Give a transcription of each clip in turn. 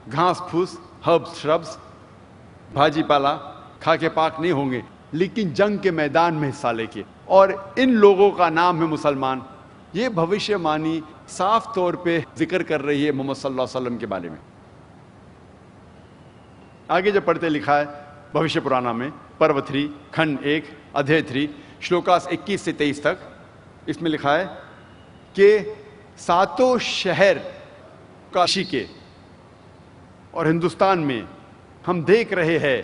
گھاس پھوس، ہربس شربس، بھاجی پالا کھا کے پاک نہیں ہوں گے، لیکن جنگ کے میدان میں حصہ لے کے، اور ان لوگوں کا نام ہے مسلمان۔ یہ بھوشیہ وانی صاف طور پہ ذکر کر رہی ہے محمد صلی اللہ علیہ وسلم کے بارے میں۔ آگے جب پڑھتے لکھا ہے بھوشیہ پرانا میں پرو 3 کھنڈ 1 ادھیے 3 شلوکاس 21 سے 23 تک، اس میں لکھا ہے کہ ساتوں شہر کاشی کے اور ہندوستان میں ہم دیکھ رہے ہیں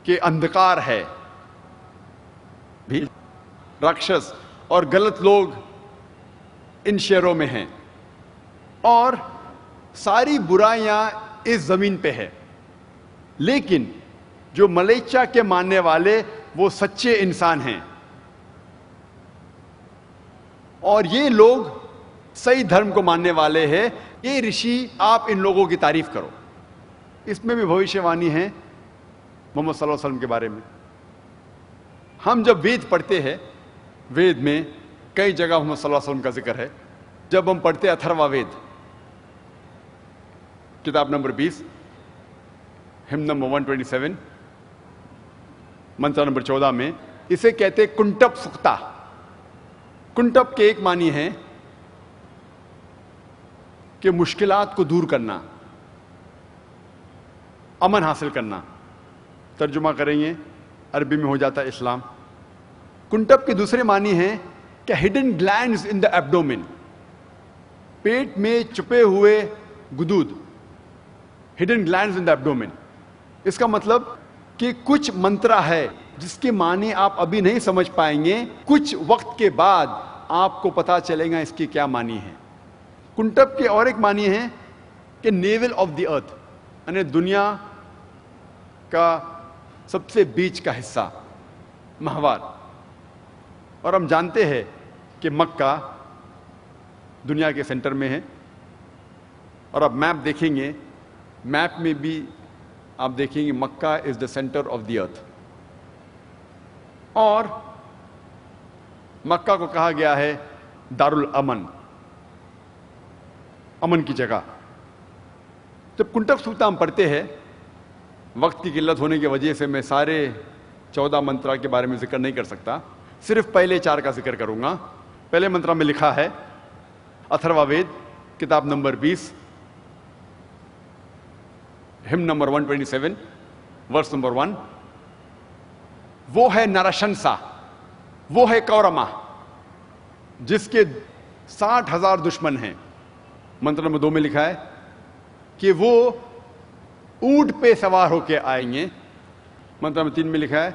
کہ اندھکار ہے، بھی راکشس اور غلط لوگ ان شہروں میں ہیں، اور ساری برائیاں اس زمین پہ ہے، لیکن جو ملیچا کے ماننے والے وہ سچے انسان ہیں، اور یہ لوگ صحیح دھرم کو ماننے والے ہیں۔ یہ رشی آپ ان لوگوں کی تعریف کرو۔ اس میں بھی بھوشیہ وانی ہے محمد صلی اللہ علیہ وسلم کے بارے میں۔ ہم جب وید پڑھتے ہیں، وید میں کئی جگہ محمد صلی اللہ علیہ وسلم کا ذکر ہے۔ جب ہم پڑھتے ہیں اتھروا وید کتاب نمبر 20 ہم نمبر 127 منتر نمبر 14 میں اسے کہتے کنٹپ سکتا۔ کنٹپ کے ایک معنی ہے کہ مشکلات کو دور کرنا، امن حاصل کرنا۔ ترجمہ کریں گے عربی میں ہو جاتا ہے اسلام۔ کنٹپ کے دوسرے معنی ہیں کہ ہڈن گلینڈز ان دا ایبڈومن، پیٹ میں چھپے ہوئے گدود، ہڈن گلینڈز ان دا ایبڈومن۔ اس کا مطلب کہ کچھ منترا ہے جس کے معنی آپ ابھی نہیں سمجھ پائیں گے، کچھ وقت کے بعد آپ کو پتا چلے گا اس کی کیا معنی ہے۔ کنٹپ کے اور ایک معنی ہے کہ نیول آف دی ارتھ، یعنی دنیا کا سب سے بیچ کا حصہ، مہوار۔ اور ہم جانتے ہیں کہ مکہ دنیا کے سینٹر میں ہے، اور اب میپ دیکھیں گے، میپ میں بھی آپ دیکھیں گے مکہ از دا سینٹر آف دی ارتھ، اور مکہ کو کہا گیا ہے دار الامن، امن کی جگہ۔ جب کنٹک سوکتا ہم پڑھتے ہیں، وقت کی قلت ہونے کی وجہ سے میں سارے 14 منترا کے بارے میں ذکر نہیں کر سکتا، صرف پہلے 4 کا ذکر کروں گا۔ پہلے منترا میں لکھا ہے اتھروا وید کتاب نمبر 20 ہم نمبر 127 ورس نمبر 1، وہ ہے نرشنسا، وہ ہے کورما جس کے 60,000 دشمن ہیں۔ منتر نمبر 2 میں لکھا ہے کہ وہ اونٹ پہ سوار ہو کے آئیں گے۔ منتر نمبر 3 میں لکھا ہے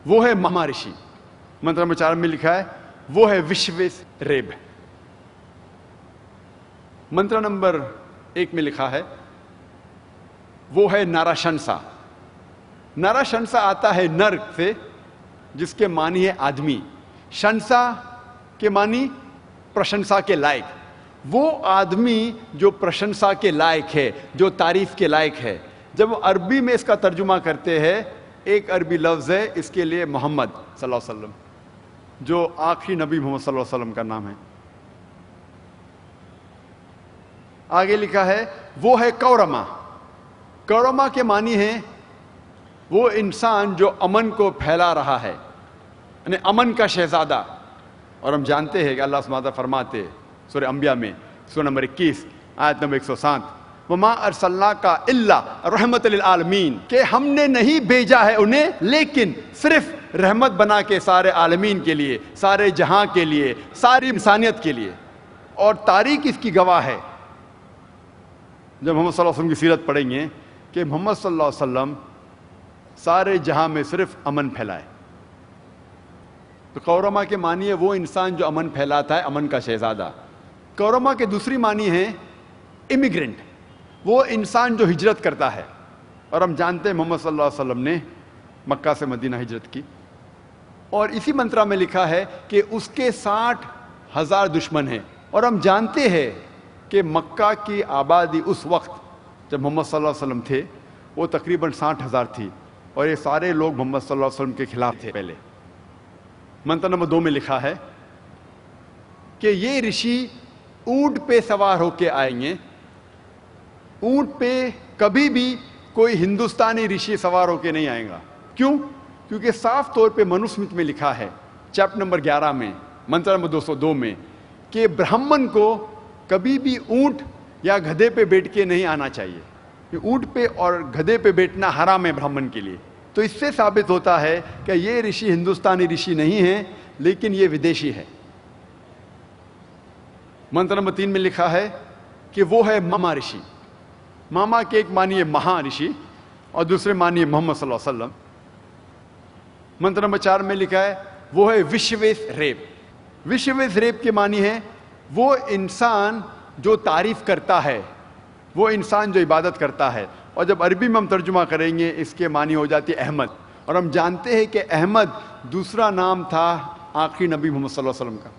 وہ ہے مہارشی۔ منتر نمبر 4 میں لکھا ہے وہ ہے وشویس ریب۔ منتر نمبر 1 میں لکھا ہے وہ ہے نرشنسا۔ نرشنسا آتا ہے نر سے، جس کے معنی ہے آدمی، شنسا کے معنی پرشنسا کے لائق، وہ آدمی جو پرشنسا کے لائق ہے، جو تعریف کے لائق ہے۔ جب عربی میں اس کا ترجمہ کرتے ہیں، ایک عربی لفظ ہے اس کے لیے محمد صلی اللہ علیہ وسلم، جو آخری نبی محمد صلی اللہ علیہ وسلم کا نام ہے۔ آگے لکھا ہے وہ ہے کورما۔ کورما کے معنی ہے وہ انسان جو امن کو پھیلا رہا ہے، یعنی امن کا شہزادہ۔ اور ہم جانتے ہیں کہ اللہ سبحانہ وتعالیٰ فرماتے سورہ انبیاء میں سورہ نمبر 21 آیت نمبر 107، وَمَا أَرْسَلْنَاكَ إِلَّا رَحْمَةً لِلْعَالَمِينَ، کہ ہم نے نہیں بھیجا ہے انہیں لیکن صرف رحمت بنا کے سارے عالمین کے لیے، سارے جہاں کے لیے، ساری انسانیت کے لیے۔ اور تاریخ اس کی گواہ ہے، جب محمد صلی اللہ علیہ وسلم کی سیرت پڑھیں گے، کہ محمد صلی اللہ علیہ وسلم سارے جہاں میں صرف امن پھیلائے۔ تو کورما کے معنی ہے وہ انسان جو امن پھیلاتا ہے، امن کا شہزادہ۔ کورما کے دوسری معنی ہے امیگرنٹ، وہ انسان جو ہجرت کرتا ہے۔ اور ہم جانتے ہیں محمد صلی اللہ علیہ وسلم نے مکہ سے مدینہ ہجرت کی، اور اسی منترا میں لکھا ہے کہ اس کے 60,000 دشمن ہیں۔ اور ہم جانتے ہیں کہ مکہ کی آبادی اس وقت جب محمد صلی اللہ علیہ وسلم تھے وہ تقریباً 60,000 تھی، اور یہ سارے لوگ محمد صلی اللہ علیہ وسلم کے خلاف تھے پہلے۔ منتر نمبر 2 میں لکھا ہے کہ یہ رشی اونٹ پہ سوار ہو کے آئیں گے، اونٹ پہ کبھی بھی کوئی ہندوستانی رشی سوار ہو کے نہیں آئے گا. کیوں؟ کیونکہ صاف طور پہ منوسمرت میں لکھا ہے چیپٹر نمبر 11 میں منتر نمبر 202 میں کہ برہمن کو کبھی بھی اونٹ یا گدھے پہ بیٹھ کے نہیں آنا چاہیے. اونٹ پہ اور گدھے پہ بیٹھنا حرام ہے برہمن کے لیے. تو اس سے ثابت ہوتا ہے کہ یہ رشی ہندوستانی رشی نہیں ہے لیکن یہ ودیشی ہے. منتر نمبر 3 میں لکھا ہے کہ وہ ہے ماما رشی. ماما کے ایک معنی ہے مہا رشی اور دوسرے معنی ہے محمد صلی اللہ علیہ وسلم. منتر نمبر 4 میں لکھا ہے وہ ہے وشویس ریپ. وشویس ریپ کے معنی ہے وہ انسان جو تعریف کرتا ہے, وہ انسان جو عبادت کرتا ہے. اور جب عربی میں ہم ترجمہ کریں گے اس کے معنی ہو جاتی ہے احمد. اور ہم جانتے ہیں کہ احمد دوسرا نام تھا آخری نبی محمد صلی اللہ علیہ وسلم کا.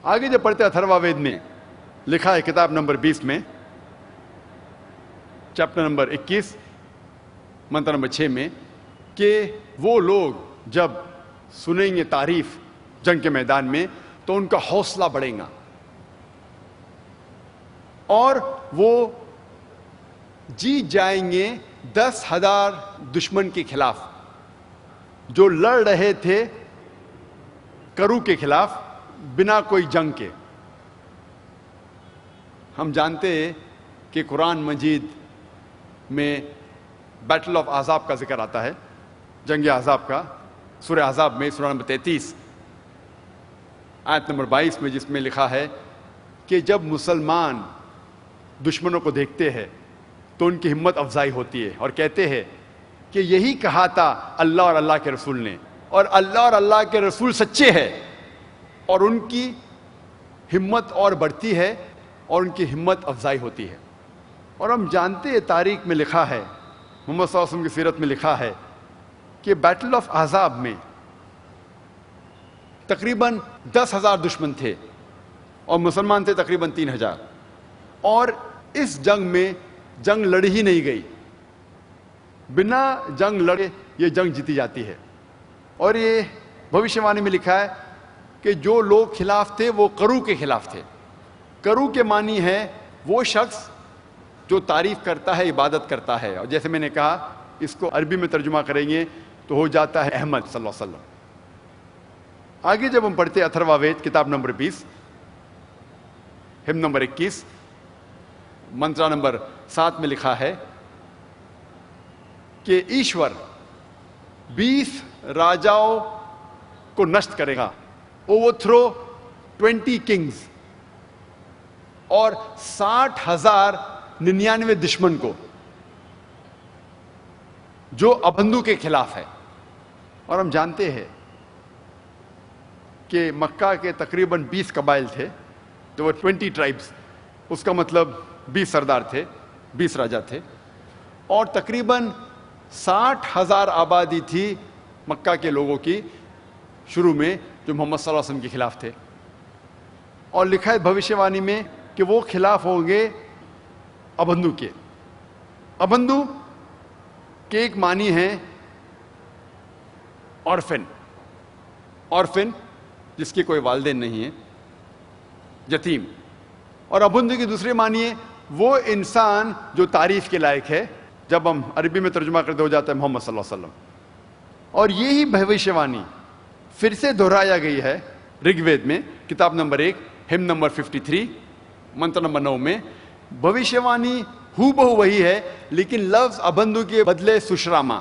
آگے جب پڑھتے اتھروا وید میں لکھا ہے کتاب نمبر 20 میں چیپٹر نمبر 21 منتر نمبر 6 میں کہ وہ لوگ جب سنیں گے تعریف جنگ کے میدان میں تو ان کا حوصلہ بڑھے گا اور وہ جیت جائیں گے 10,000 دشمن کے خلاف جو لڑ رہے تھے کرو کے خلاف بنا کوئی جنگ کے. ہم جانتے ہیں کہ قرآن مجید میں بیٹل آف احزاب کا ذکر آتا ہے, جنگ احزاب کا, سورہ احزاب میں سورہ نمبر 33 آیت نمبر 22 میں, جس میں لکھا ہے کہ جب مسلمان دشمنوں کو دیکھتے ہیں تو ان کی ہمت افزائی ہوتی ہے اور کہتے ہیں کہ یہی کہا تھا اللہ اور اللہ کے رسول نے, اور اللہ اور اللہ کے رسول سچے ہیں, اور ان کی ہمت اور بڑھتی ہے اور ان کی ہمت افزائی ہوتی ہے. اور ہم جانتے ہیں تاریخ میں لکھا ہے, محمد صلی اللہ علیہ وسلم کی سیرت میں لکھا ہے کہ بیٹل آف احزاب میں تقریباً 10,000 دشمن تھے اور مسلمان تھے تقریباً 3,000, اور اس جنگ میں جنگ لڑی ہی نہیں گئی. بنا جنگ لڑے یہ جنگ جیتی جاتی ہے. اور یہ بھوشیہ وانی میں لکھا ہے کہ جو لوگ خلاف تھے وہ کرو کے خلاف تھے. کرو کے معنی ہے وہ شخص جو تعریف کرتا ہے, عبادت کرتا ہے, اور جیسے میں نے کہا اس کو عربی میں ترجمہ کریں گے تو ہو جاتا ہے احمد صلی اللہ علیہ وسلم. آگے جب ہم پڑھتے اتھروا وید کتاب نمبر 20 ہم نمبر 21 منترا نمبر 7 میں لکھا ہے کہ ایشور 20 راجاؤں کو نشٹ کرے گا, اوور تھرو 20 کنگز, اور 60,099 دشمن کو جو ابندو کے خلاف ہے. اور ہم جانتے ہیں کہ مکہ کے تقریباً 20 قبائل تھے, جو وہ 20 ٹرائبس, اس کا مطلب 20 سردار تھے, 20 راجا تھے, اور تقریباً 60,000 آبادی تھی مکہ کے لوگوں کی شروع میں جو محمد صلی اللہ علیہ وسلم کے خلاف تھے. اور لکھا ہے بھوشیہ وانی میں کہ وہ خلاف ہوں گے ابندو کے. ابندو کے ایک معنی ہے آرفن, آرفن جس کے کوئی والدین نہیں ہیں, یتیم. اور ابندو کی دوسری معنی ہے وہ انسان جو تعریف کے لائق ہے, جب ہم عربی میں ترجمہ کرتے ہو جاتا ہے محمد صلی اللہ علیہ وسلم. اور یہی بھوشیہ وانی پھر سے دہرایا گئی ہے رگ وید میں کتاب نمبر 1 ہم نمبر 53 منتر نمبر 9 میں. بھوشیہ وانی ہو بہو وہی ہے, لیکن لفظ ابندو کے بدلے سشراما,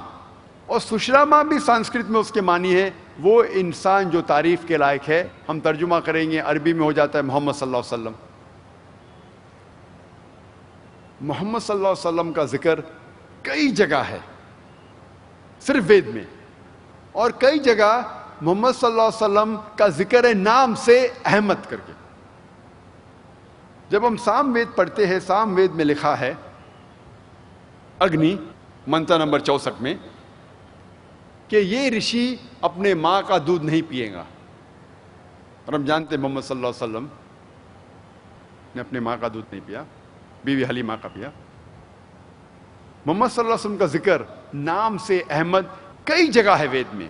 اور سشراما بھی سنسکرت میں اس کے معنی ہے وہ انسان جو تعریف کے لائق ہے. ہم ترجمہ کریں گے عربی میں ہو جاتا ہے محمد صلی اللہ علیہ وسلم. محمد صلی اللہ علیہ وسلم کا ذکر کئی جگہ ہے صرف وید میں, اور کئی جگہ محمد صلی اللہ علیہ وسلم کا ذکر ہے نام سے احمد کر کے. جب ہم سام وید پڑھتے ہیں, سام وید میں لکھا ہے اگنی منتر نمبر 64 میں کہ یہ رشی اپنے ماں کا دودھ نہیں پیے گا. اور ہم جانتے ہیں محمد صلی اللہ علیہ وسلم نے اپنے ماں کا دودھ نہیں پیا, بیوی حلیمہ کا پیا. محمد صلی اللہ علیہ وسلم کا ذکر نام سے احمد کئی جگہ ہے وید میں.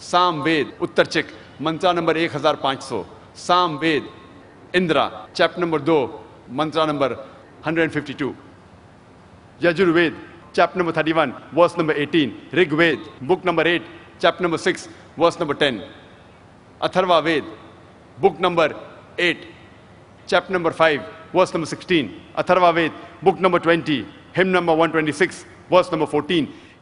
سام وید اتر چک Mantra number 1500, Sam Ved Indra chapter number 2 منترا number 152. Yajurved, chapter number 31, verse number 18. Rigved, book number 8, chapter number 6, verse number 10. Atharva Ved, book number 8, chapter number 5, verse number 16. Atharva Ved, book number 20, hymn number 126, verse number 14.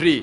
3।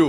2।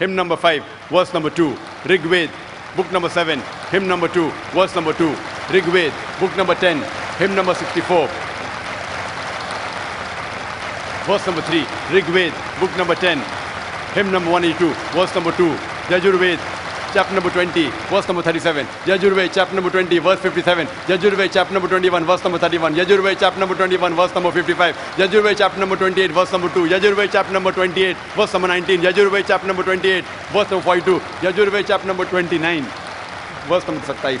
hymn number 5 verse number 2. Rigved book number 7 hymn number 2 verse number 2. Rigved book number 10 hymn number 64 verse number 3. Rigved book number 10 hymn number 182 verse number 2. Yajurved chapter number 20 verse number 37. Yajurved chapter number 20 verse 57. Yajurved chapter number 21 verse number 31. Yajurved chapter number 21 verse number 55. Yajurved chapter number 28 verse number 2. Yajurved chapter number 28 verse number 19. Yajurved chapter number 28 verse number 42. Yajurved chapter number 29 verse number 27.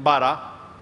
12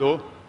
2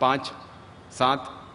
5, 7,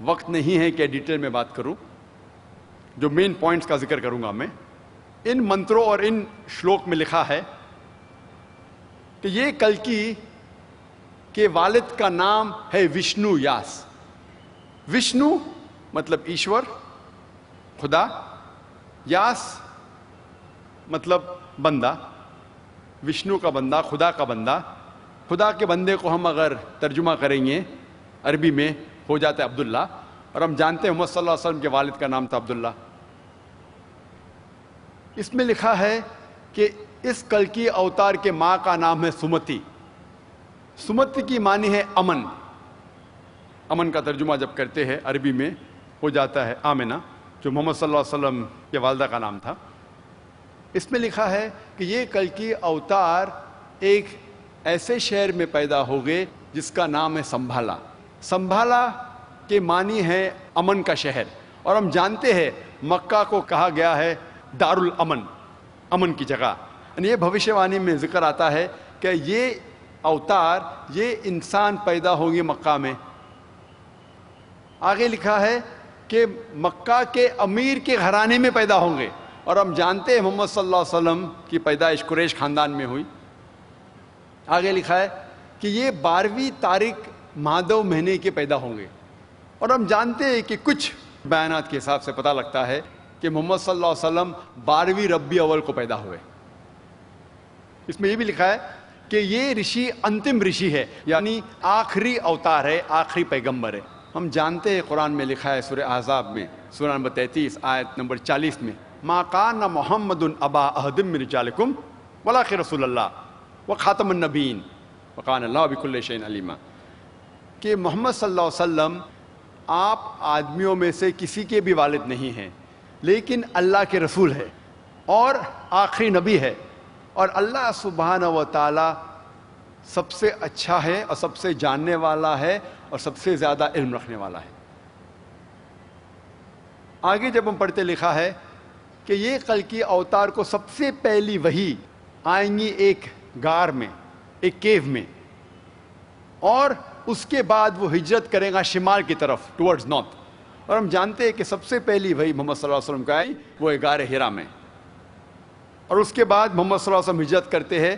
وقت نہیں ہے کہ detail میں بات کروں. جو main points کا ذکر کروں گا میں. ان منتروں اور ان شلوک میں لکھا ہے کہ یہ کلکی کے والد کا نام ہے وشنو یاس. وشنو مطلب ایشور، خدا. یاس مطلب بندہ، وشنو کا بندہ، خدا کا بندہ. خدا کے بندے کو ہم اگر ترجمہ کریں گے عربی میں ہو جاتا ہے عبداللہ، اور ہم جانتے ہیں محمد صلی اللہ علیہ وسلم کے والد کا نام تھا عبداللہ. اس میں لکھا ہے کہ اس کلکی اوتار کے ماں کا نام ہے سمتی. سمتی کی معنی ہے امن. امن کا ترجمہ جب کرتے ہیں عربی میں ہو جاتا ہے آمنہ، جو محمد صلی اللہ علیہ وسلم کے والدہ کا نام تھا. اس میں لکھا ہے کہ یہ کلکی اوتار ایک ایسے شہر میں پیدا ہو گئے جس کا نام ہے سنبھالا. سنبھالا کے معنی ہے امن کا شہر، اور ہم جانتے ہیں مکہ کو کہا گیا ہے دار الامن، امن کی جگہ. یہ بھوشیہ وانی میں ذکر آتا ہے کہ یہ اوتار، یہ انسان پیدا ہوں گے مکہ میں. آگے لکھا ہے کہ مکہ کے امیر کے گھرانے میں پیدا ہوں گے، اور ہم جانتے ہیں محمد صلی اللہ علیہ وسلم کی پیدائش قریش خاندان میں ہوئی. آگے لکھا ہے کہ یہ 12ویں تاریخ مہادو مہینے کے پیدا ہوں گے، اور ہم جانتے ہیں کہ کچھ بیانات کے حساب سے پتہ لگتا ہے کہ محمد صلی اللہ علیہ وسلم 12ویں ربیع اول کو پیدا ہوئے. اس میں یہ بھی لکھا ہے کہ یہ رشی انتم رشی ہے، یعنی آخری اوتار ہے، آخری پیغمبر ہے. ہم جانتے ہیں قرآن میں لکھا ہے سورہ احزاب میں سورہ نمبر 33 آیت نمبر 40 میں، ما کان محمد ابا احد من رجالکم ولکن رسول اللہ وخاتم النبیین وکان اللہ بکل شیء علیما. کہ محمد صلی اللہ علیہ وسلم آپ آدمیوں میں سے کسی کے بھی والد نہیں ہیں، لیکن اللہ کے رسول ہے اور آخری نبی ہے، اور اللہ سبحانہ و تعالی سب سے اچھا ہے اور سب سے جاننے والا ہے اور سب سے زیادہ علم رکھنے والا ہے. آگے جب ہم پڑھتے لکھا ہے کہ یہ کلکی اوتار کو سب سے پہلی وحی آئیں گی ایک غار میں، ایک کیو میں، اور اس کے بعد وہ ہجرت کرے گا شمال کی طرف ٹورڈز نارتھ. اور ہم جانتے ہیں کہ سب سے پہلی وحی محمد صلی اللہ علیہ وسلم کا آئی وہ غار ہرا میں، اور اس کے بعد محمد صلی اللہ علیہ وسلم ہجرت کرتے ہیں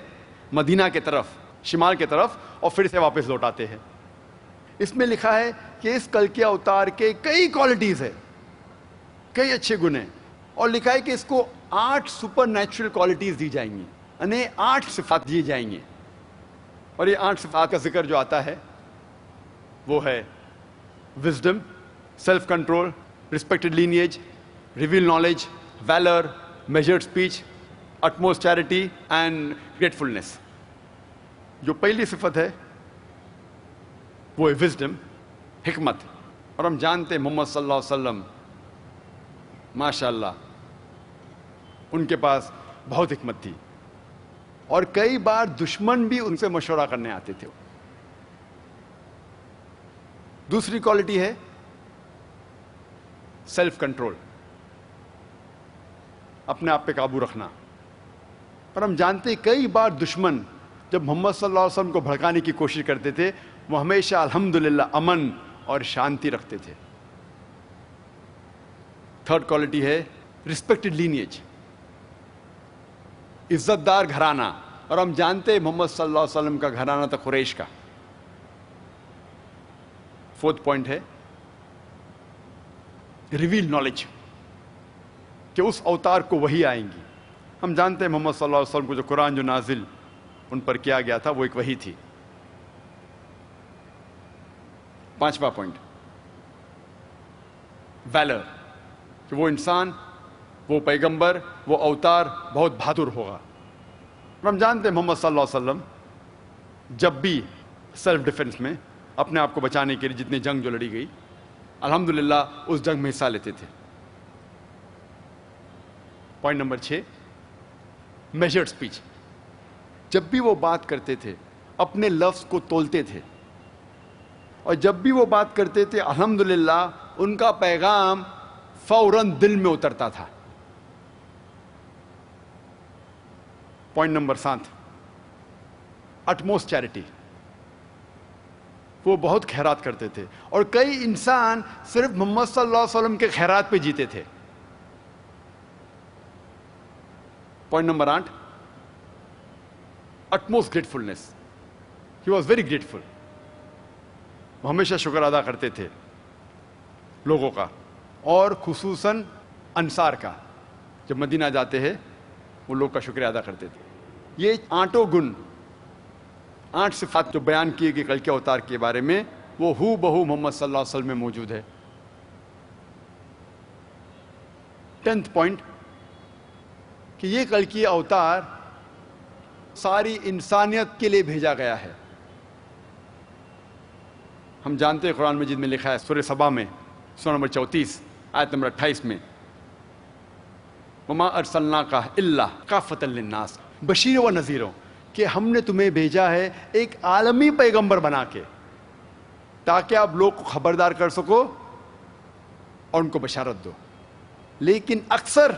مدینہ کی طرف، شمال کی طرف، اور پھر سے واپس لوٹ آتے ہیں. اس میں لکھا ہے کہ اس کلکی اوتار کے کئی کوالٹیز ہیں، کئی اچھے گن ہیں، اور لکھا ہے کہ اس کو 8 سپر نیچرل کوالٹیز دی جائیں گی، یعنی 8 صفات دی جائیں گی. اور یہ 8 صفات کا ذکر جو آتا ہے وہ ہے wisdom, self control, respected lineage, reveal knowledge, valour, measured speech, utmost charity and gratefulness. جو پہلی صفت ہے وہ ہے وزڈم، حکمت. اور ہم جانتے ہیں محمد صلی اللہ علیہ وسلم ماشاء اللہ ان کے پاس بہت حکمت تھی، اور کئی بار دشمن بھی ان سے مشورہ کرنے آتے تھے. دوسری کوالٹی ہے سیلف کنٹرول، اپنے آپ پہ قابو رکھنا. اور ہم جانتے ہیں کئی بار دشمن جب محمد صلی اللہ علیہ وسلم کو بھڑکانے کی کوشش کرتے تھے، وہ ہمیشہ الحمدللہ امن اور شانتی رکھتے تھے. تھرڈ کوالٹی ہے ریسپیکٹڈ لینیج، عزت دار گھرانہ. اور ہم جانتے ہیں محمد صلی اللہ علیہ وسلم کا گھرانہ تھا قریش کا. فورتھ پوائنٹ ہے ریویل نالج، کہ اس اوتار کو وہی آئیں گی. ہم جانتے ہیں محمد صلی اللہ علیہ وسلم کو جو قرآن جو نازل ان پر کیا گیا تھا وہ ایک وحی تھی. پانچواں پوائنٹ ویلر، کہ وہ انسان، وہ پیغمبر، وہ اوتار بہت بہادر ہوگا. اور ہم جانتے ہیں محمد صلی اللہ علیہ وسلم جب بھی سیلف ڈیفنس میں اپنے آپ کو بچانے کے لیے جتنی جنگ جو لڑی گئی، الحمدللہ اس جنگ میں حصہ لیتے تھے. Point number 6 measured speech. جب بھی وہ بات کرتے تھے اپنے لفظ کو تولتے تھے، اور جب بھی وہ بات کرتے تھے الحمدللہ ان کا پیغام فوراً دل میں اترتا تھا. Point number 7 utmost charity. وہ بہت خیرات کرتے تھے، اور کئی انسان صرف محمد صلی اللہ علیہ وسلم کے خیرات پہ جیتے تھے۔ Point number 8، utmost gratefulness. He was very grateful. وہ ہمیشہ شکر ادا کرتے تھے لوگوں کا، اور خصوصاً انصار کا۔ جب مدینہ جاتے ہیں وہ لوگ کا شکریہ ادا کرتے تھے۔ یہ 8 گن، 8 صفات جو بیان کیے گئے کلکی اوتار کے بارے میں، وہ ہو بہو محمد صلی اللہ علیہ وسلم میں موجود ہے۔ 10th پوائنٹ کہ یہ کلکی اوتار ساری انسانیت کے لیے بھیجا گیا ہے۔ ہم جانتے ہیں قرآن مجید میں لکھا ہے سورہ سبا میں، سورہ نمبر 34 آیت نمبر 28 میں، وما ارسلناک الا کافۃ للناس بشیر و نذیر، کہ ہم نے تمہیں بھیجا ہے ایک عالمی پیغمبر بنا کے، تاکہ آپ لوگ کو خبردار کر سکو اور ان کو بشارت دو۔ لیکن اکثر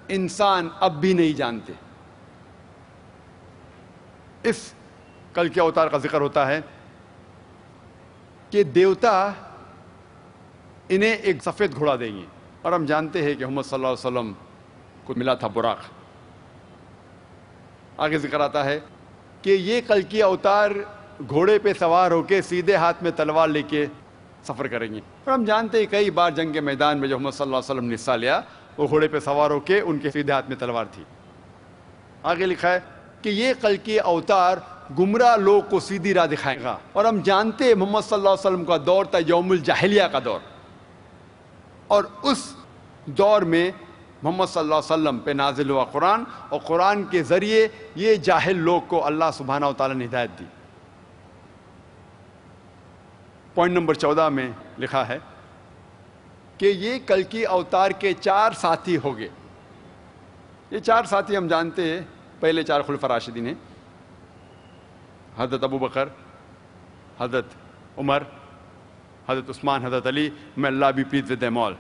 انسان اب بھی نہیں جانتے۔ اس کلکی اوتار کا ذکر ہوتا ہے کہ دیوتا انہیں ایک سفید گھوڑا دیں گے، اور ہم جانتے ہیں کہ محمد صلی اللہ علیہ وسلم کو ملا تھا براق۔ آگے ذکر آتا ہے کہ یہ کلکی اوتار گھوڑے پہ سوار ہو کے سیدھے ہاتھ میں تلوار لے کے سفر کریں گے، اور ہم جانتے ہیں کئی بار جنگ کے میدان میں جو محمد صلی اللہ علیہ وسلم نے حصہ لیا، وہ گھوڑے پہ سوار ہو کے ان کے سیدھے ہاتھ میں تلوار تھی۔ آگے لکھا ہے کہ یہ کلکی اوتار گمراہ لوگ کو سیدھی راہ دکھائے گا، اور ہم جانتے ہیں محمد صلی اللہ علیہ وسلم کا دور تھا یوم الجاہلیہ کا دور، اور اس دور میں محمد صلی اللہ علیہ وسلم پہ نازل ہوا قرآن، اور قرآن کے ذریعے یہ جاہل لوگ کو اللہ سبحانہ و تعالیٰ نے ہدایت دی۔ پوائنٹ نمبر 14 میں لکھا ہے کہ یہ کلکی اوتار کے 4 ساتھی ہو گئے۔ یہ 4 ساتھی ہم جانتے ہیں پہلے 4 خلفاء راشدین ہیں، حضرت ابو بکر، حضرت عمر، حضرت عثمان، حضرت علی، میں اللہ بھی پلیز ود them all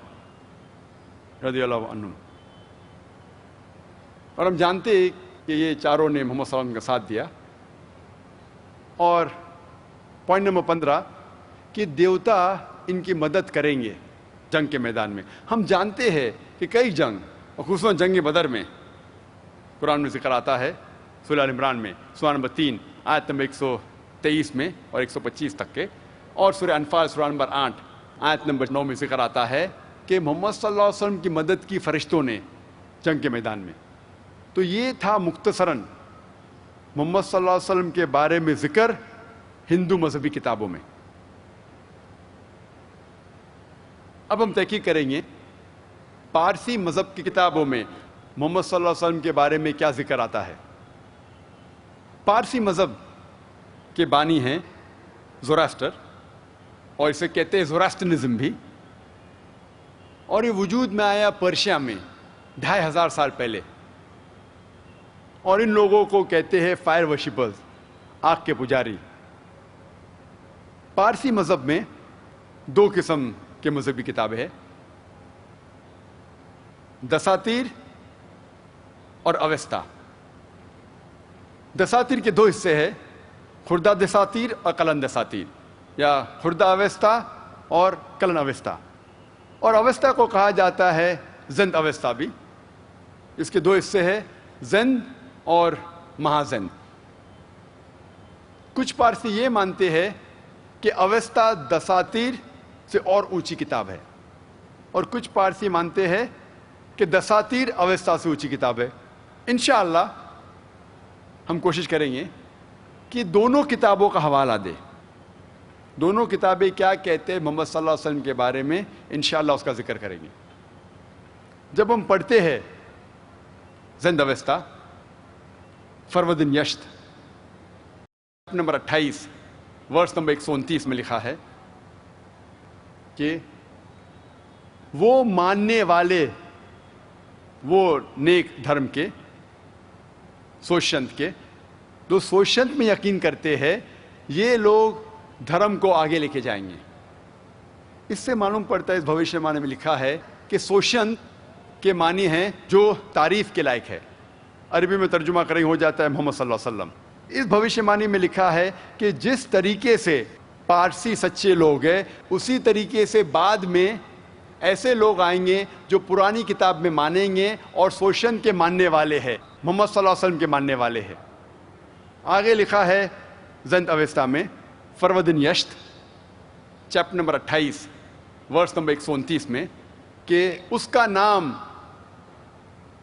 رضی اللہ عنہم۔ اور ہم جانتے ہیں کہ یہ چاروں نے محمد صلی اللہ علیہ وسلم کا ساتھ دیا۔ اور پوائنٹ نمبر 15 کہ دیوتا ان کی مدد کریں گے جنگ کے میدان میں۔ ہم جانتے ہیں کہ کئی جنگ، اور خصوصاً جنگ بدر میں قرآن میں ذکر آتا ہے، سورہ آل عمران میں سورہ نمبر 3 آیت نمبر 123 میں اور 125 تک کے، اور سورہ انفال سورہ نمبر 8 آیت نمبر 9 میں ذکر آتا ہے کہ محمد صلی اللہ علیہ وسلم کی مدد کی فرشتوں نے جنگ کے میدان میں۔ تو یہ تھا مختصراً محمد صلی اللہ علیہ وسلم کے بارے میں ذکر ہندو مذہبی کتابوں میں۔ اب ہم تحقیق کریں گے پارسی مذہب کی کتابوں میں محمد صلی اللہ علیہ وسلم کے بارے میں کیا ذکر آتا ہے۔ پارسی مذہب کے بانی ہیں زوراسٹر، اور اسے کہتے ہیں زوراسٹرنزم بھی، اور یہ وجود میں آیا پرشیا میں 2500 سال پہلے، اور ان لوگوں کو کہتے ہیں فائر ورشپرز، آگ کے پجاری۔ پارسی مذہب میں 2 قسم کے مذہبی کتابیں ہیں، دساتیر اور اوستا۔ دساتیر کے 2 حصے ہیں، خردہ دساتیر اور کلن دساتیر، یا خردہ اوستا اور کلن اوستا۔ اور اوستا کو کہا جاتا ہے زند اوستا بھی۔ اس کے 2 حصے ہیں، زند اور مہازند۔ کچھ پارسی یہ مانتے ہیں کہ اوستا دساتیر سے اور اونچی کتاب ہے، اور کچھ پارسی مانتے ہیں کہ دساتیر اوستا سے اونچی کتاب ہے۔ انشاءاللہ ہم کوشش کریں گے کہ دونوں کتابوں کا حوالہ دیں، دونوں کتابیں کیا کہتے ہیں محمد صلی اللہ علیہ وسلم کے بارے میں، انشاءاللہ اس کا ذکر کریں گے۔ جب ہم پڑھتے ہیں زند اوستا، فروردن یشت نمبر 28 ورس نمبر 129 میں لکھا ہے کہ وہ ماننے والے، وہ نیک دھرم کے، سوشنت کے، جو سوشنت میں یقین کرتے ہیں، یہ لوگ دھرم کو آگے لے کے جائیں گے۔ اس سے معلوم پڑتا ہے، اس بھوشیہ معنی میں لکھا ہے کہ سوشنت کے معنی ہیں جو تعریف کے لائق ہے، عربی میں ترجمہ کریں ہو جاتا ہے محمد صلی اللہ علیہ وسلم۔ اس بھوشیہ معنی میں لکھا ہے کہ جس طریقے سے پارسی سچے لوگ ہیں، اسی طریقے سے بعد میں ایسے لوگ آئیں گے جو پرانی کتاب میں مانیں گے اور سوشن کے ماننے والے ہیں، محمد صلی اللہ علیہ وسلم کے ماننے والے ہیں۔ آگے لکھا ہے زند اویستا میں فروردن یشت چیپٹر نمبر 28 ورس نمبر 129 میں کہ اس کا نام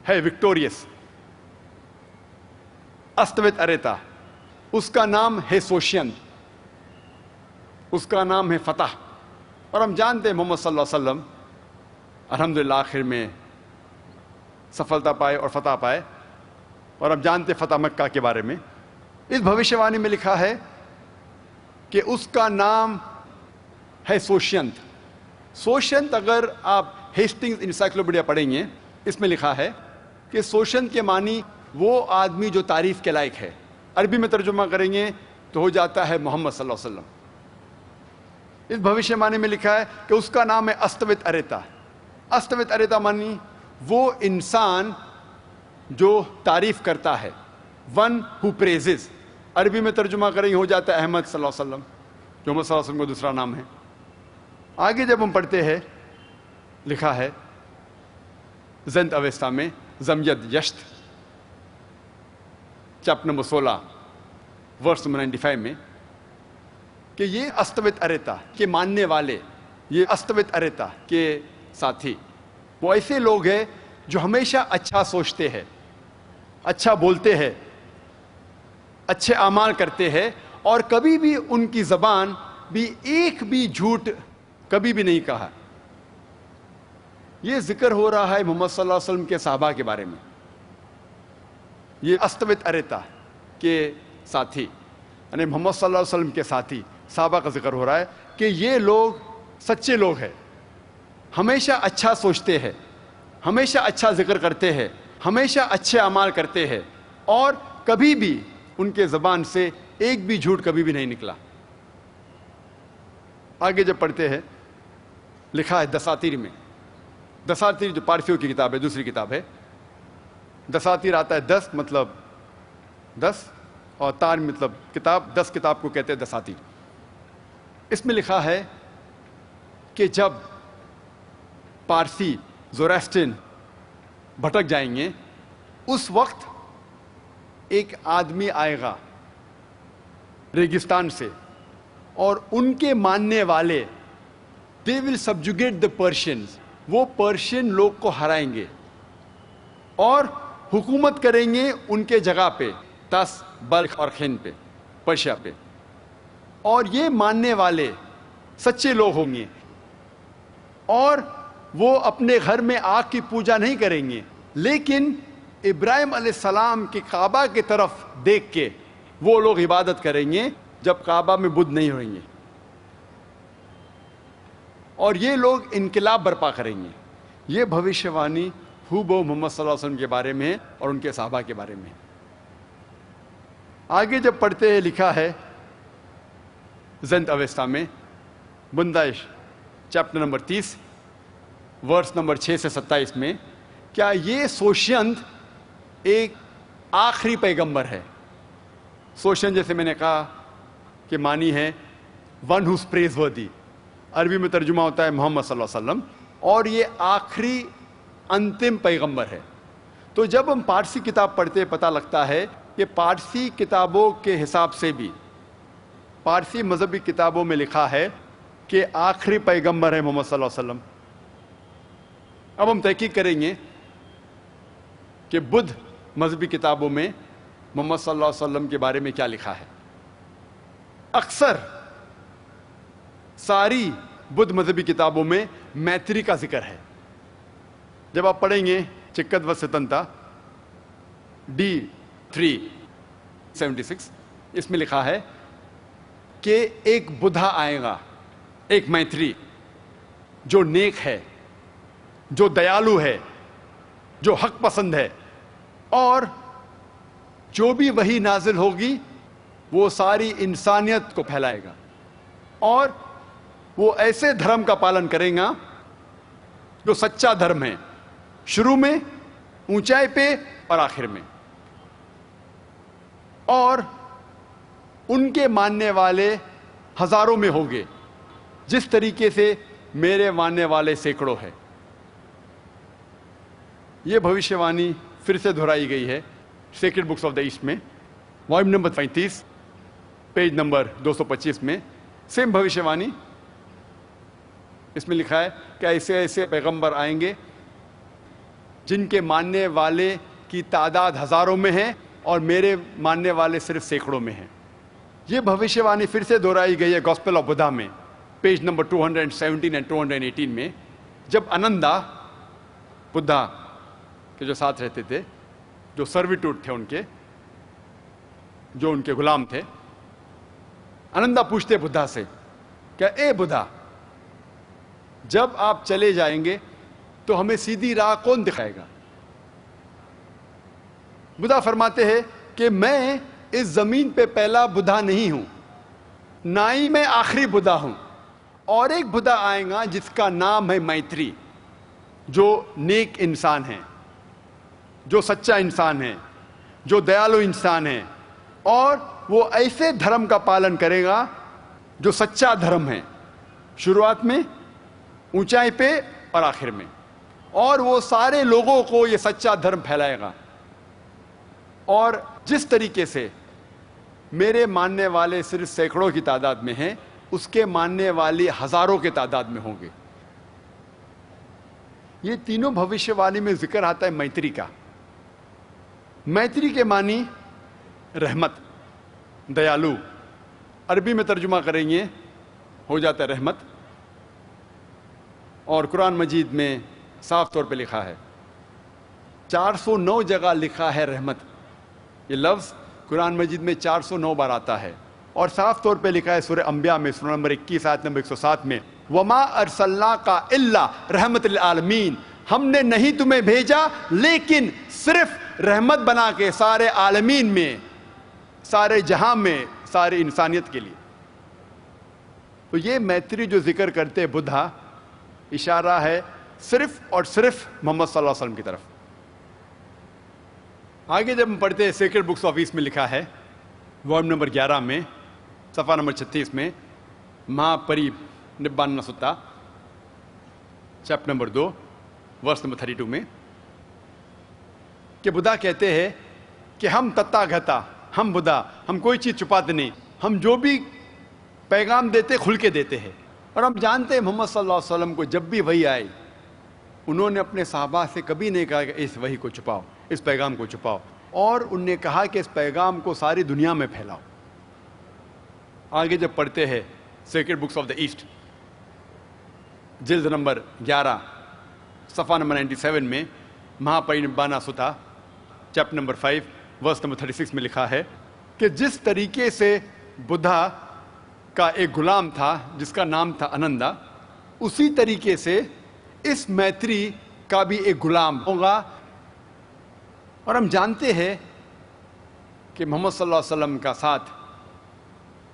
ہے وکٹوریس استوت اریتا، اس کا نام ہے سوشین، اس کا نام ہے فتح۔ اور ہم جانتے ہیں محمد صلی اللہ علیہ وسلم الحمدللہ آخر میں سفلتا پائے اور فتح پائے، اور ہم جانتے ہیں فتح مکہ کے بارے میں۔ اس بھوشیہ وانی میں لکھا ہے کہ اس کا نام ہے سوشینت۔ سوشینت اگر آپ ہیسٹنگز انسائکلوپیڈیا پڑھیں گے، اس میں لکھا ہے کہ سوشینت کے معنی وہ آدمی جو تعریف کے لائق ہے، عربی میں ترجمہ کریں گے تو ہو جاتا ہے محمد صلی اللہ علیہ وسلم۔ اس بھوشیہ وانی میں لکھا ہے کہ اس کا نام ہے استوت اریتا۔ استوت اریتا معنی وہ انسان جو تعریف کرتا ہے، ون ہو پریزز، عربی میں ترجمہ کریں گے ہو جاتا ہے احمد صلی اللہ علیہ وسلم، جو محمد صلی اللہ علیہ وسلم کا دوسرا نام ہے۔ آگے جب ہم پڑھتے ہیں لکھا ہے زند اویستا میں زمید یشت چیپٹر نمبر 16 ورس نمبر 95 میں کہ یہ استوت اریتا کے ماننے والے، یہ استوت اریتا کے ساتھی وہ ایسے لوگ ہیں جو ہمیشہ اچھا سوچتے ہیں، اچھا بولتے ہیں، اچھے اعمال کرتے ہیں، اور کبھی بھی ان کی زبان بھی ایک بھی جھوٹ کبھی بھی نہیں کہا۔ یہ ذکر ہو رہا ہے محمد صلی اللہ علیہ وسلم کے صحابہ کے بارے میں۔ یہ استوت اریتا کے ساتھی یعنی محمد صلی اللہ علیہ وسلم کے ساتھی صحابہ کا ذکر ہو رہا ہے کہ یہ لوگ سچے لوگ ہیں، ہمیشہ اچھا سوچتے ہیں، ہمیشہ اچھا ذکر کرتے ہیں، ہمیشہ اچھے اعمال کرتے ہیں، اور کبھی بھی ان کے زبان سے ایک بھی جھوٹ کبھی بھی نہیں نکلا۔ آگے جب پڑھتے ہیں لکھا ہے دساتیر میں، دساتیر جو پارسیوں کی کتاب ہے، دوسری کتاب ہے، دساتیر آتا ہے 10 مطلب 10 اور تار مطلب کتاب، 10 کتاب کو کہتے ہیں دساتیر۔ اس میں لکھا ہے کہ جب پارسی زوریسٹرین بھٹک جائیں گے، اس وقت ایک آدمی آئے گا ریگستان سے، اور ان کے ماننے والے they will subjugate the Persians، وہ پرشین لوگ کو ہرائیں گے اور حکومت کریں گے ان کے جگہ پہ، تس، بلخ اور ہند پہ، پرشیا پہ۔ اور یہ ماننے والے سچے لوگ ہوں گے، اور وہ اپنے گھر میں آگ کی پوجا نہیں کریں گے، لیکن ابراہیم علیہ السلام کے کعبہ کی طرف دیکھ کے وہ لوگ عبادت کریں گے جب کعبہ میں بدھ نہیں ہوئیں گے، اور یہ لوگ انقلاب برپا کریں گے۔ یہ بھوشیہ وانی ہو محمد صلی اللہ علیہ وسلم کے بارے میں اور ان کے صحابہ کے بارے میں۔ آگے جب پڑھتے ہیں لکھا ہے زند اویستا میں بندائش چیپٹر نمبر 30 ورس نمبر 6 سے 27 میں، کیا یہ سوشینت ایک آخری پیغمبر ہے؟ سوشین جیسے میں نے کہا کہ معنی ہے ون ہوز پریز وردی، عربی میں ترجمہ ہوتا ہے محمد صلی اللہ علیہ وسلم، اور یہ آخری انتم پیغمبر ہے۔ تو جب ہم پارسی کتاب پڑھتے پتہ لگتا ہے کہ پارسی کتابوں کے حساب سے بھی، پارسی مذہبی کتابوں میں لکھا ہے کہ آخری پیغمبر ہے محمد صلی اللہ علیہ وسلم۔ اب ہم تحقیق کریں گے کہ بدھ مذہبی کتابوں میں محمد صلی اللہ علیہ وسلم کے بارے میں کیا لکھا ہے۔ اکثر ساری بدھ مذہبی کتابوں میں میتری کا ذکر ہے۔ جب آپ پڑھیں گے چکت و ستنتا D376، اس میں لکھا ہے کہ ایک بدھا آئے گا، ایک میتری جو نیک ہے، جو دیالو ہے، جو حق پسند ہے، اور جو بھی وحی نازل ہوگی وہ ساری انسانیت کو پھیلائے گا، اور وہ ایسے دھرم کا پالن کرے گا جو سچا دھرم ہے، شروع میں، اونچائی پہ اور آخر میں۔ اور ان کے ماننے والے ہزاروں میں ہوں گے، جس طریقے سے میرے ماننے والے سینکڑوں ہیں۔ یہ بھوشیہ وانی پھر سے دہرائی گئی ہے sacred books of the East میں، والیوم نمبر 35 پیج نمبر 225 میں۔ سیم بھوشیہ وانی، اس میں لکھا ہے کہ ایسے ایسے پیغمبر آئیں گے جن کے ماننے والے کی تعداد ہزاروں میں ہے اور میرے ماننے والے صرف سینکڑوں میں ہیں۔ یہ بھوشیہ وانی پھر سے دہرائی گئی ہے گاسپل آف بدھا میں، پیج نمبر 217 اینڈ 218 میں، جب انندا بدھا کے جو ساتھ رہتے تھے، جو سرویٹوڈ تھے ان کے، جو ان کے غلام تھے، انندا پوچھتے بدھا سے کہ اے بدھا، جب آپ چلے جائیں گے تو ہمیں سیدھی راہ کون دکھائے گا؟ بدھا فرماتے ہیں کہ میں اس زمین پہ پہلا بدھا نہیں ہوں، نہ ہی میں آخری بدھا ہوں، اور ایک بدھا آئے گا جس کا نام ہے میتری، جو نیک انسان ہے، جو سچا انسان ہے، جو دیالو انسان ہے، اور وہ ایسے دھرم کا پالن کرے گا جو سچا دھرم ہے، شروعات میں، اونچائی پہ اور آخر میں، اور وہ سارے لوگوں کو یہ سچا دھرم پھیلائے گا۔ اور جس طریقے سے میرے ماننے والے صرف سینکڑوں کی تعداد میں ہیں، اس کے ماننے والے ہزاروں کے تعداد میں ہوں گے۔ یہ تینوں بھوشیہ وانی میں ذکر آتا ہے میتری کا۔ میتری کے معنی رحمت، دیالو، عربی میں ترجمہ کریں گے ہو جاتا ہے رحمت، اور قرآن مجید میں صاف طور پہ لکھا ہے، 409 جگہ لکھا ہے رحمت۔ یہ لفظ قرآن مجید میں 409 بار آتا ہے، اور صاف طور پہ لکھا ہے سورہ انبیاء میں سورہ نمبر 21 آیت نمبر 107 میں، وَمَا أَرْسَلْنَاكَ إِلَّا رَحْمَةً لِلْعَالَمِينَ، ہم نے نہیں تمہیں بھیجا لیکن صرف رحمت بنا کے سارے عالمین میں، سارے جہاں میں، ساری انسانیت کے لیے۔ تو یہ میتری جو ذکر کرتے بدھا، اشارہ ہے صرف اور صرف محمد صلی اللہ علیہ وسلم کی طرف۔ آگے جب ہم پڑھتے ہیں سیکرڈ بکس آف ایسٹ میں لکھا ہے والیوم نمبر 11 میں صفحہ نمبر 36 میں، مہا پری نبان ستا چیپٹر نمبر 2 ورس نمبر 32 میں، کہ بدھا کہتے ہیں کہ ہم تتا گھتا، ہم بدھا، ہم کوئی چیز چھپاتے نہیں، ہم جو بھی پیغام دیتے کھل کے دیتے ہیں۔ اور ہم جانتے ہیں محمد صلی اللہ علیہ وسلم کو جب بھی وحی آئی، انہوں نے اپنے صحابہ سے کبھی نہیں کہا کہ اس وحی کو چھپاؤ، اس پیغام کو چھپاؤ، اور انہوں نے کہا کہ اس پیغام کو ساری دنیا میں پھیلاؤ۔ آگے جب پڑھتے ہیں sacred books of the East جلد نمبر 11 صفحہ نمبر 97 میں، مہا پرینبانا ستا چیپٹر نمبر 5 ورس نمبر 36 میں لکھا ہے کہ جس طریقے سے بدھا کا ایک غلام تھا جس کا نام تھا انندا، اسی طریقے سے اس میتری کا بھی ایک غلام ہوگا۔ اور ہم جانتے ہیں کہ محمد صلی اللہ علیہ وسلم کا ساتھ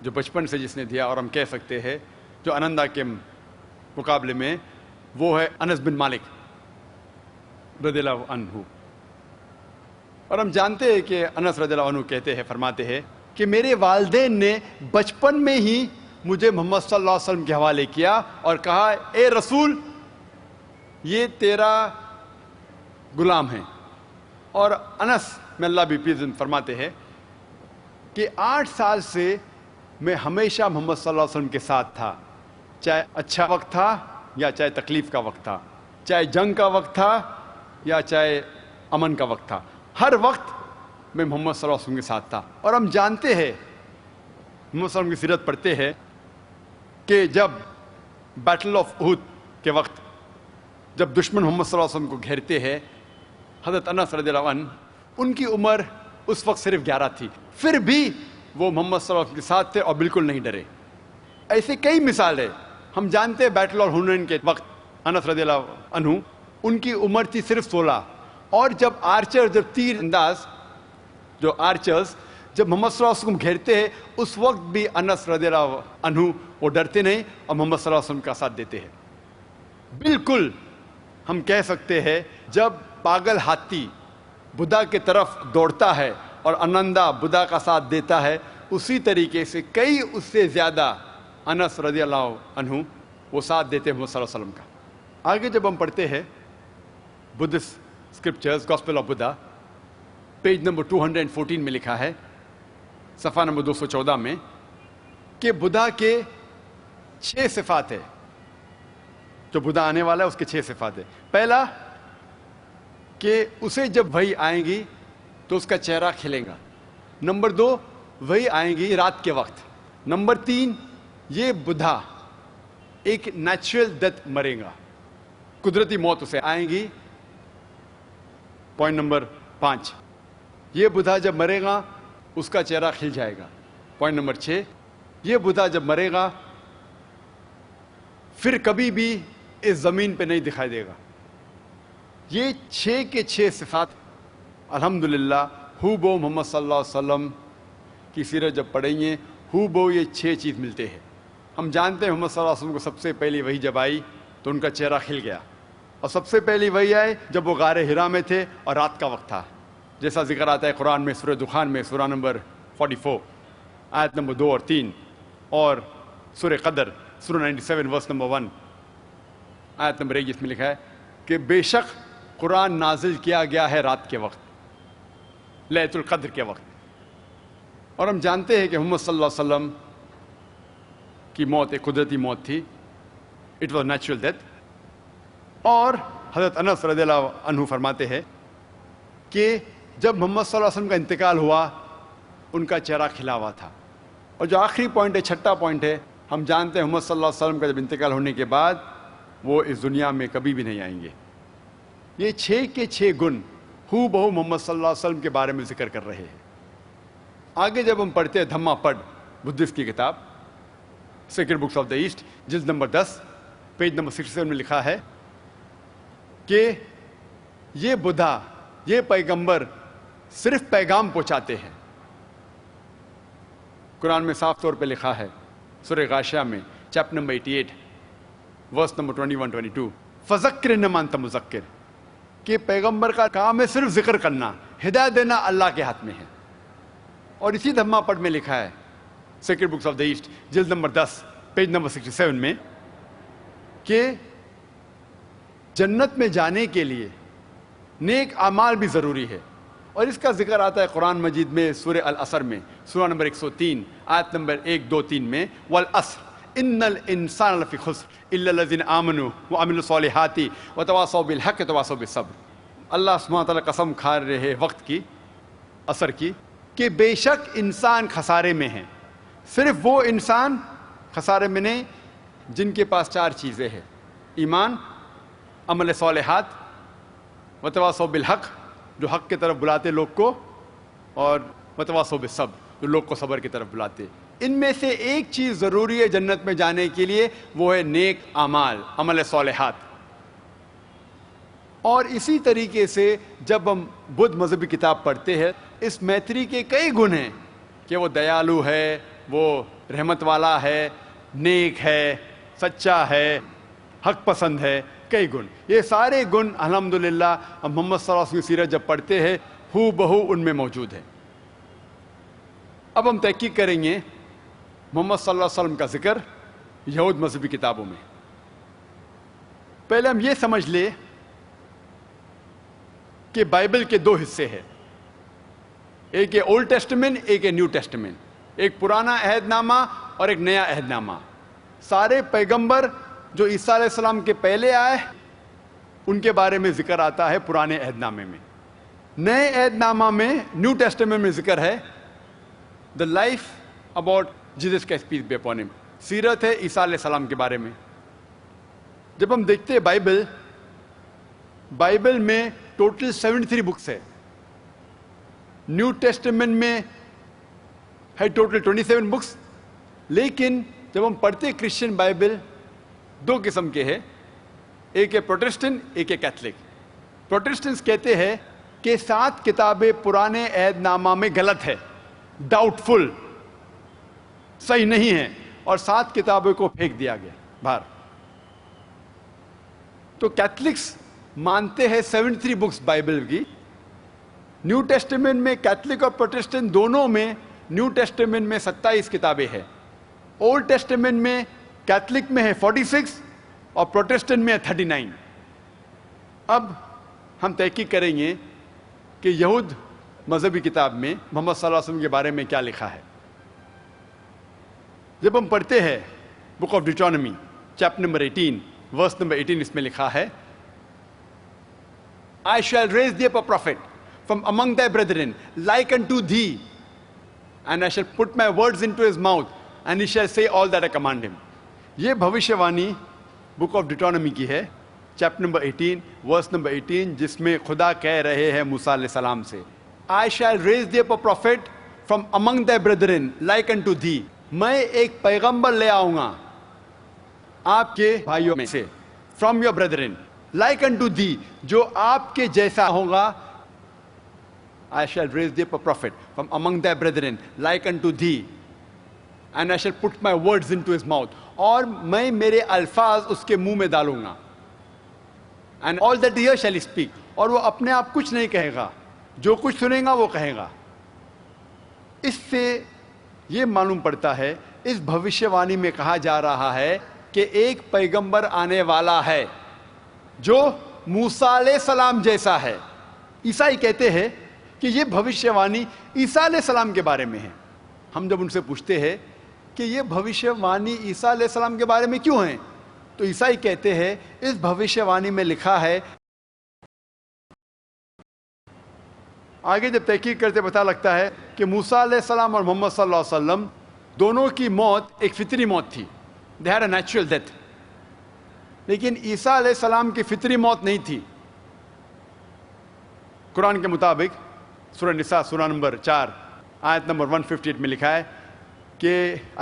جو بچپن سے جس نے دیا، اور ہم کہہ سکتے ہیں جو انندا کے مقابلے میں، وہ ہے انس بن مالک رضی اللہ عنہ۔ اور ہم جانتے ہیں کہ انس رضی اللہ عنہ کہتے ہیں، فرماتے ہیں کہ میرے والدین نے بچپن میں ہی مجھے محمد صلی اللہ علیہ وسلم کے حوالے کیا اور کہا اے رسول، یہ تیرا غلام ہے۔ اور انس میں اللہ بھی پیزن فرماتے ہیں کہ 8 سال سے میں ہمیشہ محمد صلی اللہ علیہ وسلم کے ساتھ تھا، چاہے اچھا وقت تھا یا چاہے تکلیف کا وقت تھا، چاہے جنگ کا وقت تھا یا چاہے امن کا وقت تھا، ہر وقت میں محمد صلی اللہ علیہ وسلم کے ساتھ تھا۔ اور ہم جانتے ہیں، محمد صلی اللہ علیہ وسلم کی سیرت پڑھتے ہیں کہ جب بیٹل آف احد کے وقت جب دشمن محمد صلی اللہ علیہ وسلم کو گھیرتے ہیں، حضرت انس رضی اللہ عنہ، ان کی عمر اس وقت صرف 11 تھی، پھر بھی وہ محمد صلی اللہ علیہ وسلم کے ساتھ تھے اور بالکل نہیں ڈرے۔ ایسے کئی مثالیں ہم جانتے ہیں۔ بیٹل آف حنین کے وقت انس رضی اللہ عنہ، ان کی عمر تھی صرف 16، اور جب آرچر، جب تیر انداز جو آرچرز جب محمد صلی اللہ علیہ وسلم گھیرتے ہیں، اس وقت بھی انس رضی اللہ عنہ وہ ڈرتے نہیں اور محمد صلی اللہ علیہ وسلم کا ساتھ دیتے ہیں۔ بالکل ہم کہہ سکتے ہیں جب پاگل ہاتھی بدھا کی طرف دوڑتا ہے اور انندا بدھا کا ساتھ دیتا ہے، اسی طریقے سے کئی اس سے زیادہ انس رضی اللہ عنہ وہ ساتھ دیتے ہیں محمد صلی اللہ علیہ وسلم کا۔ آگے جب ہم پڑھتے ہیں Buddhist scriptures, gospel of Buddha, page number 214 میں لکھا ہے، صفحہ نمبر 214 میں، کہ بدھا کے 6 صفات ہے۔ جو بدھا آنے والا ہے اس کے 6 صفات ہے۔ پہلا کہ اسے جب وحی آئیں گی تو اس کا چہرہ کھلے گا۔ نمبر 2، وحی آئیں گی رات کے وقت۔ نمبر 3، یہ بدھا ایک نیچرل ڈیتھ مرے گا، قدرتی موت اسے آئیں گی۔ پوائنٹ نمبر 5، یہ بدھا جب مرے گا اس کا چہرہ کھل جائے گا۔ پوائنٹ نمبر 6، یہ بدھا جب مرے گا پھر کبھی بھی اس زمین پہ نہیں دکھائی دے گا۔ یہ 6 کے 6 صفات الحمدللہ ہو بو محمد صلی اللہ علیہ وسلم کی سیرت جب پڑھیں گے، ہو بو یہ 6 چیز ملتے ہیں۔ ہم جانتے ہیں محمد صلی اللہ علیہ وسلم کو سب سے پہلی وحی جب آئی تو ان کا چہرہ کھل گیا، اور سب سے پہلی وحی آئی جب وہ غار حرا میں تھے اور رات کا وقت تھا، جیسا ذکر آتا ہے قرآن میں سورہ دخان میں، سورہ نمبر 44 آیت نمبر 2 اور 3، اور سورہ قدر سورہ 97 ورس نمبر 1 آیت نمبر 1، جس میں لکھا ہے کہ بے شک قرآن نازل کیا گیا ہے رات کے وقت، لیلۃ القدر کے وقت۔ اور ہم جانتے ہیں کہ محمد صلی اللہ علیہ وسلم کی موت ایک قدرتی موت تھی، اٹ واز نیچرل ڈیتھ۔ اور حضرت انس رضی اللہ عنہ فرماتے ہیں کہ جب محمد صلی اللہ علیہ وسلم کا انتقال ہوا ان کا چہرہ کھلا ہوا تھا۔ اور جو آخری پوائنٹ ہے، چھٹا پوائنٹ ہے، ہم جانتے ہیں محمد صلی اللہ علیہ وسلم کا جب انتقال ہونے کے بعد وہ اس دنیا میں کبھی بھی نہیں آئیں گے۔ یہ 6 کے 6 گن ہو بہو محمد صلی اللہ علیہ وسلم کے بارے میں ذکر کر رہے ہیں۔ آگے جب ہم پڑھتے ہیں دھما پڑھ بدھسٹ کی کتاب sacred books of the East, جلد نمبر 10 پیج نمبر 67 میں لکھا ہے کہ یہ بدھا، یہ پیغمبر صرف پیغام پہنچاتے ہیں۔ قرآن میں صاف طور پہ لکھا ہے سورہ غاشیہ میں چیپٹر نمبر 88 ورس نمبر 21-22، فذکر انما انت مذکر، کہ پیغمبر کا کام ہے صرف ذکر کرنا، ہدایت دینا اللہ کے ہاتھ میں ہے۔ اور اسی دھما پڑھ میں لکھا ہے sacred books of the East جلد نمبر 10 پیج نمبر 67 میں کہ جنت میں جانے کے لیے نیک اعمال بھی ضروری ہے، اور اس کا ذکر آتا ہے قرآن مجید میں سورہ العصر میں، سورہ نمبر 103 آیت نمبر 1، 2، 3 میں، والعصر ان الانسان لفی خسر الا الذین آمنوا وعملوا الصالحات وتواصوا بالحق وتواصوا بالصبر۔ اللہ سبحانہ و تعالیٰ قسم کھا رہے ہیں وقت کی، عصر کی، کہ بے شک انسان خسارے میں ہیں۔ صرف وہ انسان خسارے میں نہیں جن کے پاس 4 چیزیں ہیں، ایمان، عمل صالحات، وتواصوا بالحق، جو حق کی طرف بلاتے لوگ کو، اور وتواصوا بالصبر، جو لوگ کو صبر کی طرف بلاتے۔ ان میں سے ایک چیز ضروری ہے جنت میں جانے کے لیے، وہ ہے نیک اعمال، عمل صالحات۔ اور اسی طریقے سے جب ہم بدھ مذہبی کتاب پڑھتے ہیں، اس میتری کے کئی گن ہیں کہ وہ دیالو ہے، وہ رحمت والا ہے، نیک ہے، سچا ہے، حق پسند ہے، کئی گن۔ یہ سارے گن الحمدللہ ہم محمد صلی اللہ علیہ وسلم کی سیرت جب پڑھتے ہیں ہو بہو ان میں موجود ہے۔ اب ہم تحقیق کریں گے محمد صلی اللہ علیہ وسلم کا ذکر یہود مذہبی کتابوں میں۔ پہلے ہم یہ سمجھ لیں کہ بائبل کے 2 حصے ہیں، ایک ہے اولڈ ٹیسٹمنٹ، ایک ہے نیو ٹیسٹمنٹ، ایک پرانا عہد نامہ اور ایک نیا عہد نامہ۔ سارے پیغمبر جو عیسیٰ علیہ السلام کے پہلے آئے ان کے بارے میں ذکر آتا ہے پرانے عہد نامے میں۔ نئے عہد نامہ میں، نیو ٹیسٹمنٹ میں ذکر ہے the life about Jesus Christ peace be upon him, سیرت ہے عیسیٰ علیہ السلام کے بارے میں۔ جب ہم دیکھتے ہیں بائبل میں ٹوٹل 73 بکس ہے، نیو ٹیسٹمنٹ میں ہے ٹوٹل 27 بکس، لیکن جب ہم پڑھتے ہیں کرسچن بائبل 2 قسم کے ہیں، ایک ہے پروٹسٹنٹ، ایک ہے کیتھلک۔ پروٹسٹنٹس کہتے ہیں کہ 7 کتابیں پرانے عہد نامہ میں غلط ہے، ڈاؤٹ فل، صحیح نہیں ہے، اور 7 کتابوں کو پھینک دیا گیا باہر۔ تو کیتھلکس مانتے ہیں 73 بکس بائبل کی۔ نیو ٹیسٹمنٹ میں کیتھلک اور پروٹسٹنٹ دونوں میں، نیو ٹیسٹمنٹ میں 27 کتابیں ہیں، اولڈ ٹیسٹمنٹ میں کیتھولک میں ہے 46 اور پروٹسٹنٹ میں ہے 39. اب ہم تحقیق کریں گے کہ یہود مذہبی کتاب میں محمد صلی اللہ علیہ وسلم کے بارے میں کیا لکھا ہے. جب ہم پڑھتے ہیں book of Deuteronomy chapter number 18 verse number 18, اس میں لکھا ہے I shall raise thee up a prophet from among thy brethren like unto thee, and I shall put my words into his mouth, and he shall say all that I command him. یہ بھوشیوانی بک of ڈیٹرانومی کی ہے chapter number 18 verse number 18, جس میں خدا کہہ رہے ہیں موسیٰ علیہ السلام سے I shall raise thee up a prophet from among thy brethren like unto thee. میں ایک پیغمبر لے آؤں گا آپ کے بھائیوں میں سے, from your brethren, like unto thee, جو آپ کے جیسا ہوگا. I shall raise thee up a prophet from among thy brethren like unto thee, and I shall put my words into his mouth. اور میں میرے الفاظ اس کے منہ میں ڈالوں گا. And all that he shall speak. اور وہ اپنے آپ کچھ نہیں کہے گا, جو کچھ سنے گا وہ کہے گا. اس سے یہ معلوم پڑتا ہے, اس بھوشیوانی میں کہا جا رہا ہے کہ ایک پیغمبر آنے والا ہے جو موسیٰ علیہ السلام جیسا ہے. عیسائی کہتے ہیں کہ یہ بھوشیوانی عیسیٰ علیہ السلام کے بارے میں ہے. ہم جب ان سے پوچھتے ہیں کہ یہ بھوشیوانی عیسیٰ علیہ السلام کے بارے میں کیوں ہیں, تو عیسائی کہتے ہیں اس بھوشیوانی میں لکھا ہے. آگے جب تحقیق کرتے پتہ لگتا ہے کہ موسیٰ علیہ السلام اور محمد صلی اللہ علیہ وسلم دونوں کی موت ایک فطری موت تھی. They had a natural death. لیکن عیسیٰ علیہ السلام کی فطری موت نہیں تھی. قرآن کے مطابق سورہ نساء سورہ نمبر 4 آیت نمبر 158 میں لکھا ہے کہ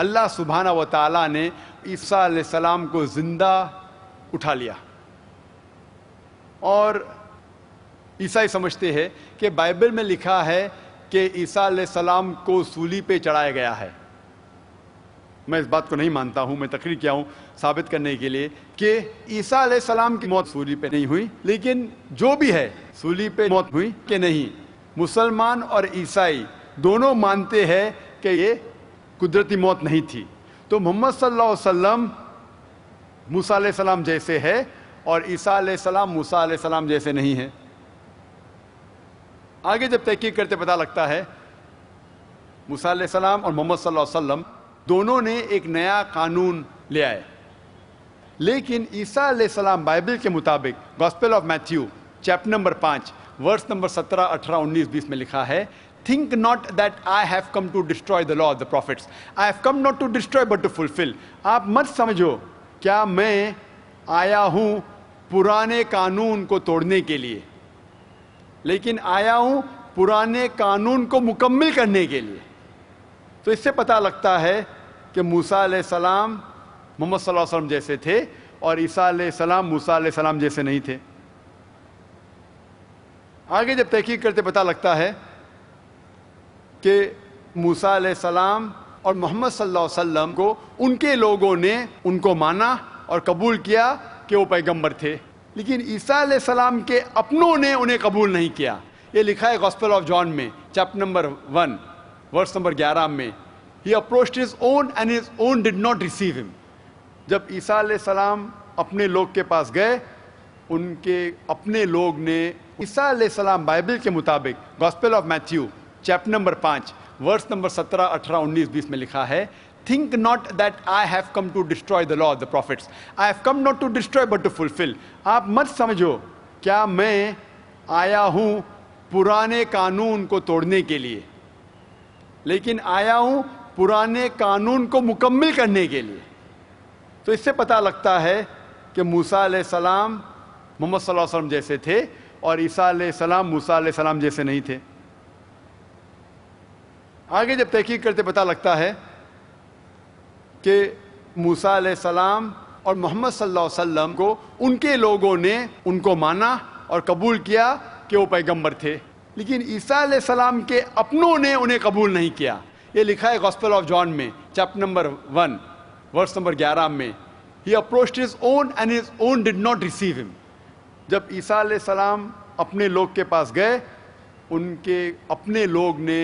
اللہ سبحانہ و تعالیٰ نے عیسیٰ علیہ السلام کو زندہ اٹھا لیا. اور عیسائی سمجھتے ہیں کہ بائبل میں لکھا ہے کہ عیسیٰ علیہ السلام کو صلیب پہ چڑھایا گیا ہے. میں اس بات کو نہیں مانتا ہوں. میں تقریر کیا ہوں ثابت کرنے کے لیے کہ عیسیٰ علیہ السلام کی موت صلیب پہ نہیں ہوئی, لیکن جو بھی ہے صلیب پہ موت ہوئی کہ نہیں. مسلمان اور عیسائی دونوں مانتے ہیں کہ یہ قدرتی موت نہیں تھی. تو محمد صلی اللہ علیہ وسلم موسیٰ علیہ السلام جیسے ہے اور عیسیٰ علیہ السلام موسیٰ علیہ السلام جیسے نہیں ہیں. آگے جب تحقیق کرتے پتہ لگتا ہے موسیٰ علیہ السلام اور محمد صلی اللہ علیہ وسلم دونوں نے ایک نیا قانون لے آئے. لیکن عیسیٰ علیہ السلام بائبل کے مطابق gospel of Matthew chapter number 5 verse number 17, 18, 19, 20 میں لکھا ہے Think not that I have come to destroy the law of the prophets. I have come not to destroy but to fulfill. آپ مت سمجھو کیا میں آیا ہوں پرانے قانون کو توڑنے کے لیے, لیکن آیا ہوں پرانے قانون کو مکمل کرنے کے لیے. تو اس سے پتہ لگتا ہے کہ موسیٰ علیہ السلام محمد صلی اللہ علیہ وسلم جیسے تھے اور عیسیٰ علیہ السلام موسیٰ علیہ السلام جیسے نہیں تھے. آگے جب تحقیق کرتے پتہ لگتا ہے کہ موسیٰ علیہ السلام اور محمد صلی اللہ علیہ وسلم کو ان کے لوگوں نے ان کو مانا اور قبول کیا کہ وہ پیغمبر تھے, لیکن عیسیٰ علیہ السلام کے اپنوں نے انہیں قبول نہیں کیا. یہ لکھا ہے گاسپل آف جان میں چیپٹر نمبر 1 ورس نمبر 11 میں He approached his own and his own did not receive him. جب عیسیٰ علیہ السلام اپنے لوگ کے پاس گئے, ان کے اپنے لوگ نے عیسیٰ علیہ السلام بائبل کے مطابق gospel of Matthew chapter number 5 verse number 17, 18, 19, 20 میں لکھا ہے Think not that I have come to destroy the law of the prophets. I have come not to destroy but to fulfill. آپ مت سمجھو کیا میں آیا ہوں پرانے قانون کو توڑنے کے لیے, لیکن آیا ہوں پرانے قانون کو مکمل کرنے کے لیے. تو اس سے پتہ لگتا ہے کہ موسیٰ علیہ السلام محمد صلی اللہ علیہ وسلم جیسے تھے اور عیسیٰ علیہ السلام موسیٰ علیہ السلام جیسے نہیں تھے. آگے جب تحقیق کرتے پتہ لگتا ہے کہ موسیٰ علیہ السلام اور محمد صلی اللہ علیہ وسلم کو ان کے لوگوں نے ان کو مانا اور قبول کیا کہ وہ پیغمبر تھے, لیکن عیسیٰ علیہ السلام کے اپنوں نے انہیں قبول نہیں کیا. یہ لکھا ہے گاسپل آف جان میں چیپٹر نمبر 1 ورس نمبر 11 میں He approached his own and his own did not receive him. جب عیسیٰ علیہ السلام اپنے لوگ کے پاس گئے, ان کے اپنے لوگ نے